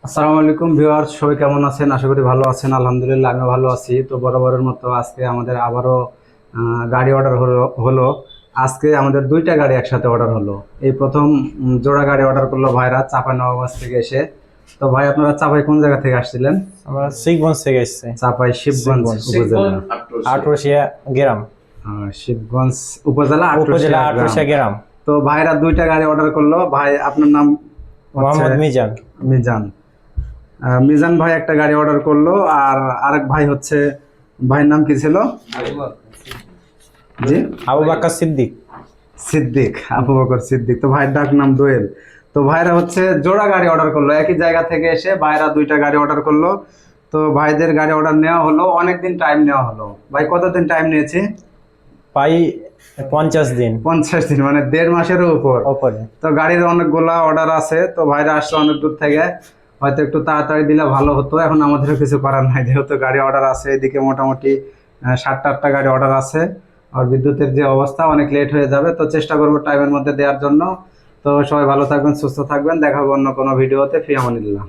আসসালামু আলাইকুম ভিউয়ার্স, সবাই কেমন আছেন? আশা করি ভালো আছেন। আলহামদুলিল্লাহ আমিও ভালো আছি। তো বরাবরের মতো আজকে আমাদের আবারও গাড়ি অর্ডার হলো। আজকে আমাদের দুইটা গাড়ি একসাথে অর্ডার হলো। এই প্রথম জোড়া গাড়ি অর্ডার করলো ভাইরা চাঁপাইনবাবগঞ্জ থেকে এসে। তো ভাই, আপনারা চাপাই কোন জায়গা থেকে আসছিলেন? আমরা শিবগঞ্জ থেকে এসেছি। চাপাই শিবগঞ্জ উপজেলা, আটরশিয়া গ্রাম। শিবগঞ্জ উপজেলা উপজেলা আটরশিয়া আটরশিয়া গ্রাম। তো ভাইরা দুইটা গাড়ি অর্ডার করলো। ভাই, আপনার নাম? মোহাম্মদ মিজান। মিজান। মিজান ভাই একটা গাড়ি অর্ডার করলো, আর আরেক ভাই হচ্ছে, ভাইয়ের নাম কি ছিল? জি, আবু বকর সিদ্দিক। সিদ্দিক, আবু বকর সিদ্দিক। তো ভাইয়ের ডাক নাম দোয়েল। তো ভাইরা হচ্ছে জোড়া গাড়ি অর্ডার করলো, একই জায়গা থেকে এসে ভাইরা দুইটা গাড়ি অর্ডার করলো। তো ভাইদের গাড়ি অর্ডার নেওয়া হলো, অনেকদিন টাইম নেওয়া হলো। ভাই, কতদিন টাইম নিয়েছি? প্রায় 50 দিন। 50 দিন, মানে 1.5 মাসেরও উপর। ওপরে তো গাড়ির অনেকগুলা অর্ডার আছে, তো ভাইরা আসছে অনেক দূর থেকে। হয়তো একটু তাড়াতাড়ি দিলে ভালো হতো। এখন আমাদেরও কিছু করার নাই, যেহেতু গাড়ি অর্ডার আছে। এদিকে মোটামুটি 7টা-8টা গাড়ি অর্ডার আছে। আর বিদ্যুতের যে অবস্থা, অনেক লেট হয়ে যাবে। তো চেষ্টা করবো টাইমের মধ্যে দেওয়ার জন্য। তো সবাই ভালো থাকবেন, সুস্থ থাকবেন। দেখা হবে অন্য কোনো ভিডিওতে। ফি আমানিল্লাহ।